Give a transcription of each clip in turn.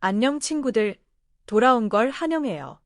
안녕 친구들, 돌아온 걸 환영해요.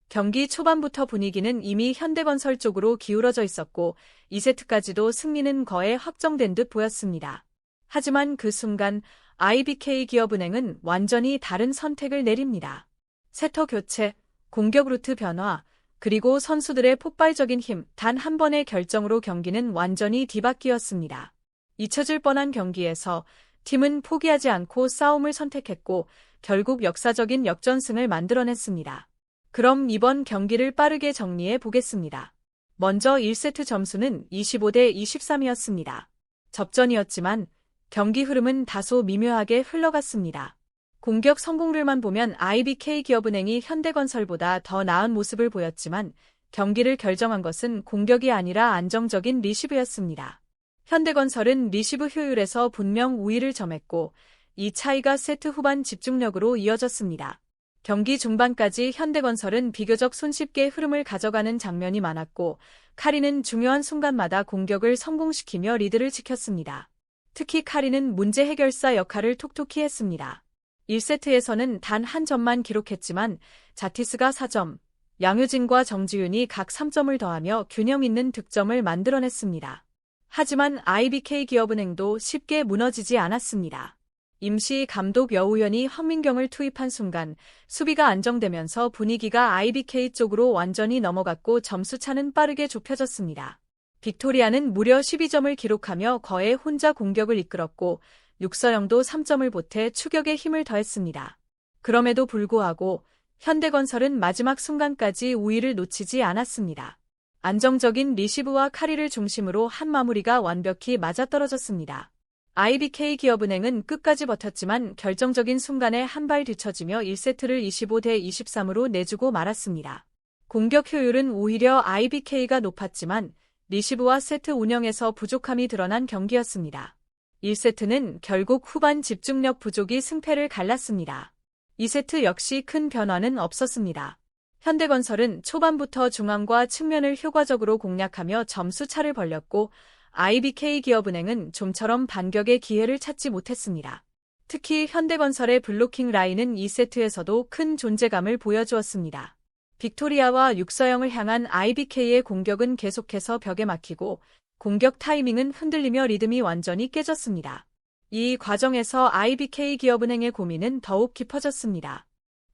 경기 초반부터 분위기는 이미 현대건설 쪽으로 기울어져 있었고 2세트까지도 승리는 거의 확정된 듯 보였습니다. 하지만 그 순간 IBK 기업은행은 완전히 다른 선택을 내립니다. 세터 교체, 공격 루트 변화, 그리고 선수들의 폭발적인 힘, 단 한 번의 결정으로 경기는 완전히 뒤바뀌었습니다. 잊혀질 뻔한 경기에서 팀은 포기하지 않고 싸움을 선택했고 결국 역사적인 역전승을 만들어냈습니다. 그럼 이번 경기를 빠르게 정리해 보겠습니다. 먼저 1세트 점수는 25대 23이었습니다. 접전이었지만 경기 흐름은 다소 미묘하게 흘러갔습니다. 공격 성공률만 보면 IBK 기업은행이 현대건설보다 더 나은 모습을 보였지만 경기를 결정한 것은 공격이 아니라 안정적인 리시브였습니다. 현대건설은 리시브 효율에서 분명 우위를 점했고 이 차이가 세트 후반 집중력으로 이어졌습니다. 경기 중반까지 현대건설은 비교적 손쉽게 흐름을 가져가는 장면이 많았고 카리는 중요한 순간마다 공격을 성공시키며 리드를 지켰습니다. 특히 카리는 문제 해결사 역할을 톡톡히 했습니다. 1세트에서는 단 한 점만 기록했지만 자티스가 4점, 양효진과 정지윤이 각 3점을 더하며 균형 있는 득점을 만들어냈습니다. 하지만 IBK 기업은행도 쉽게 무너지지 않았습니다. 임시 감독 여우현이 황민경을 투입한 순간 수비가 안정되면서 분위기가 IBK 쪽으로 완전히 넘어갔고 점수차는 빠르게 좁혀졌습니다. 빅토리아는 무려 12점을 기록하며 거의 혼자 공격을 이끌었고 육서영도 3점을 보태 추격에 힘을 더했습니다. 그럼에도 불구하고 현대건설은 마지막 순간까지 우위를 놓치지 않았습니다. 안정적인 리시브와 카리를 중심으로 한 마무리가 완벽히 맞아떨어졌습니다. IBK 기업은행은 끝까지 버텼지만 결정적인 순간에 한 발 뒤처지며 1세트를 25대 23으로 내주고 말았습니다. 공격 효율은 오히려 IBK가 높았지만 리시브와 세트 운영에서 부족함이 드러난 경기였습니다. 1세트는 결국 후반 집중력 부족이 승패를 갈랐습니다. 2세트 역시 큰 변화는 없었습니다. 현대건설은 초반부터 중앙과 측면을 효과적으로 공략하며 점수 차를 벌렸고 IBK 기업은행은 좀처럼 반격의 기회를 찾지 못했습니다. 특히 현대건설의 블로킹 라인은 2세트에서도 큰 존재감을 보여주었습니다. 빅토리아와 육서영을 향한 IBK의 공격은 계속해서 벽에 막히고 공격 타이밍은 흔들리며 리듬이 완전히 깨졌습니다. 이 과정에서 IBK 기업은행의 고민은 더욱 깊어졌습니다.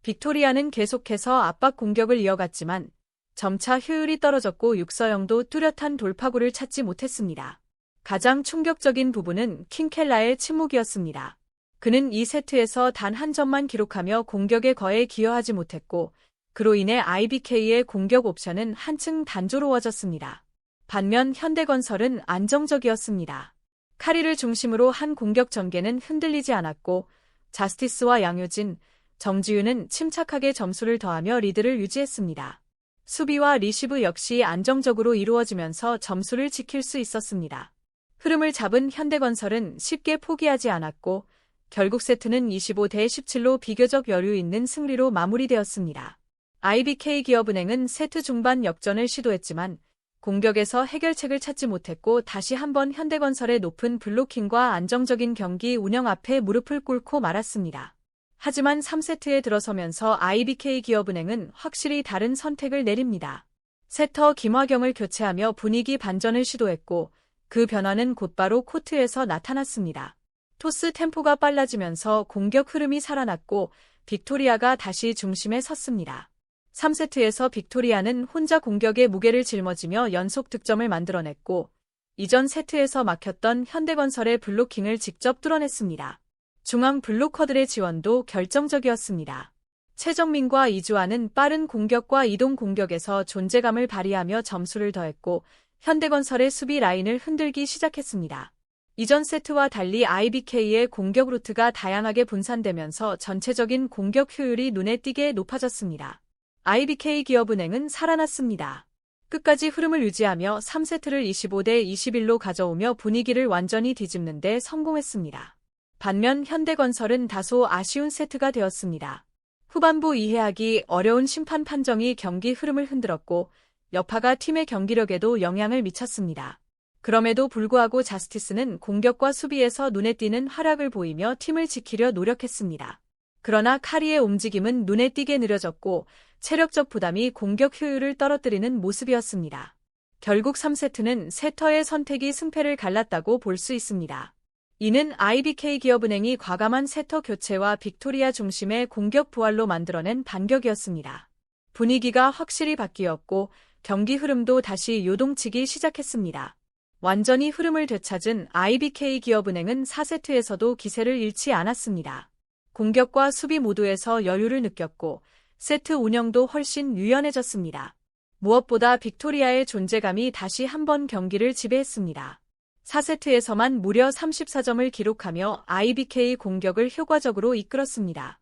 빅토리아는 계속해서 압박 공격을 이어갔지만 점차 효율이 떨어졌고 육서영도 뚜렷한 돌파구를 찾지 못했습니다. 가장 충격적인 부분은 킹켈라의 침묵이었습니다. 그는 2세트에서 단 한 점만 기록하며 공격에 거의 기여하지 못했고 그로 인해 IBK의 공격 옵션은 한층 단조로워졌습니다. 반면 현대건설은 안정적이었습니다. 카리를 중심으로 한 공격 전개는 흔들리지 않았고 자스티스와 양효진, 정지윤은 침착하게 점수를 더하며 리드를 유지했습니다. 수비와 리시브 역시 안정적으로 이루어지면서 점수를 지킬 수 있었습니다. 흐름을 잡은 현대건설은 쉽게 포기하지 않았고 결국 세트는 25대 17로 비교적 여유 있는 승리로 마무리되었습니다. IBK 기업은행은 세트 중반 역전을 시도했지만 공격에서 해결책을 찾지 못했고 다시 한번 현대건설의 높은 블로킹과 안정적인 경기 운영 앞에 무릎을 꿇고 말았습니다. 하지만 3세트에 들어서면서 IBK 기업은행은 확실히 다른 선택을 내립니다. 세터 김화경을 교체하며 분위기 반전을 시도했고 그 변화는 곧바로 코트에서 나타났습니다. 토스 템포가 빨라지면서 공격 흐름이 살아났고 빅토리아가 다시 중심에 섰습니다. 3세트에서 빅토리아는 혼자 공격의 무게를 짊어지며 연속 득점을 만들어냈고 이전 세트에서 막혔던 현대건설의 블로킹을 직접 뚫어냈습니다. 중앙 블로커들의 지원도 결정적이었습니다. 최정민과 이주환은 빠른 공격과 이동 공격에서 존재감을 발휘하며 점수를 더했고 현대건설의 수비 라인을 흔들기 시작했습니다. 이전 세트와 달리 IBK의 공격 루트가 다양하게 분산되면서 전체적인 공격 효율이 눈에 띄게 높아졌습니다. IBK 기업은행은 살아났습니다. 끝까지 흐름을 유지하며 3세트를 25대 21로 가져오며 분위기를 완전히 뒤집는 데 성공했습니다. 반면 현대건설은 다소 아쉬운 세트가 되었습니다. 후반부 이해하기 어려운 심판 판정이 경기 흐름을 흔들었고 여파가 팀의 경기력에도 영향을 미쳤습니다. 그럼에도 불구하고 자스티스는 공격과 수비에서 눈에 띄는 활약을 보이며 팀을 지키려 노력했습니다. 그러나 카리의 움직임은 눈에 띄게 느려졌고 체력적 부담이 공격 효율을 떨어뜨리는 모습이었습니다. 결국 3세트는 세터의 선택이 승패를 갈랐다고 볼 수 있습니다. 이는 IBK 기업은행이 과감한 세터 교체와 빅토리아 중심의 공격 부활로 만들어낸 반격이었습니다. 분위기가 확실히 바뀌었고 경기 흐름도 다시 요동치기 시작했습니다. 완전히 흐름을 되찾은 IBK 기업은행은 4세트에서도 기세를 잃지 않았습니다. 공격과 수비 모두에서 여유를 느꼈고 세트 운영도 훨씬 유연해졌습니다. 무엇보다 빅토리아의 존재감이 다시 한번 경기를 지배했습니다. 4세트에서만 무려 34점을 기록하며 IBK 공격을 효과적으로 이끌었습니다.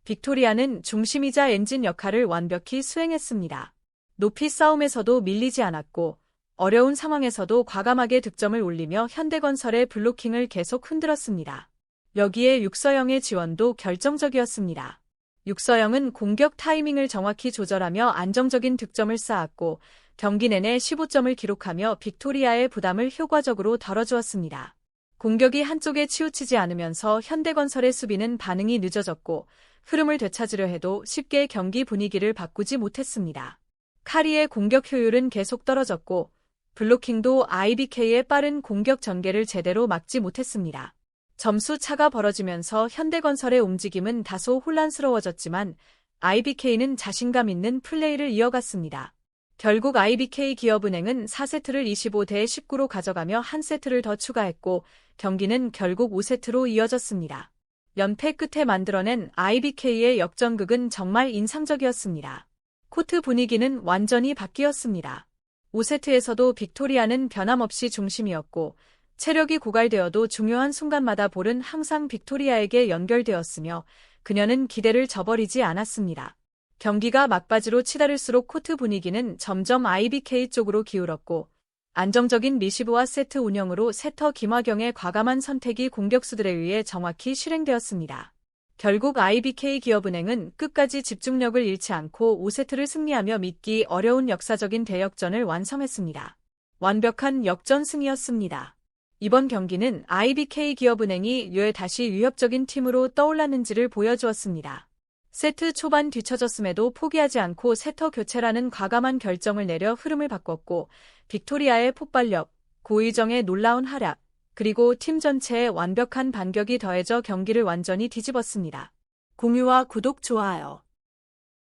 빅토리아는 중심이자 엔진 역할을 완벽히 수행했습니다. 높이 싸움에서도 밀리지 않았고 어려운 상황에서도 과감하게 득점을 올리며 현대건설의 블로킹을 계속 흔들었습니다. 여기에 육서영의 지원도 결정적이었습니다. 육서영은 공격 타이밍을 정확히 조절하며 안정적인 득점을 쌓았고 경기 내내 15점을 기록하며 빅토리아의 부담을 효과적으로 덜어주었습니다. 공격이 한쪽에 치우치지 않으면서 현대건설의 수비는 반응이 늦어졌고 흐름을 되찾으려 해도 쉽게 경기 분위기를 바꾸지 못했습니다. 카리의 공격 효율은 계속 떨어졌고 블로킹도 IBK의 빠른 공격 전개를 제대로 막지 못했습니다. 점수 차가 벌어지면서 현대건설의 움직임은 다소 혼란스러워졌지만 IBK는 자신감 있는 플레이를 이어갔습니다. 결국 IBK 기업은행은 4세트를 25대 19로 가져가며 한 세트를 더 추가했고 경기는 결국 5세트로 이어졌습니다. 연패 끝에 만들어낸 IBK의 역전극은 정말 인상적이었습니다. 코트 분위기는 완전히 바뀌었습니다. 5세트에서도 빅토리아는 변함없이 중심이었고 체력이 고갈되어도 중요한 순간마다 볼은 항상 빅토리아에게 연결되었으며 그녀는 기대를 저버리지 않았습니다. 경기가 막바지로 치달을수록 코트 분위기는 점점 IBK 쪽으로 기울었고 안정적인 리시브와 세트 운영으로 세터 김화경의 과감한 선택이 공격수들에 의해 정확히 실행되었습니다. 결국 IBK 기업은행은 끝까지 집중력을 잃지 않고 5세트를 승리하며 믿기 어려운 역사적인 대역전을 완성했습니다. 완벽한 역전승이었습니다. 이번 경기는 IBK 기업은행이 왜 다시 위협적인 팀으로 떠올랐는지를 보여주었습니다. 세트 초반 뒤처졌음에도 포기하지 않고 세터 교체라는 과감한 결정을 내려 흐름을 바꿨고 빅토리아의 폭발력, 고의정의 놀라운 활약, 그리고 팀 전체의 완벽한 반격이 더해져 경기를 완전히 뒤집었습니다. 공유와 구독, 좋아요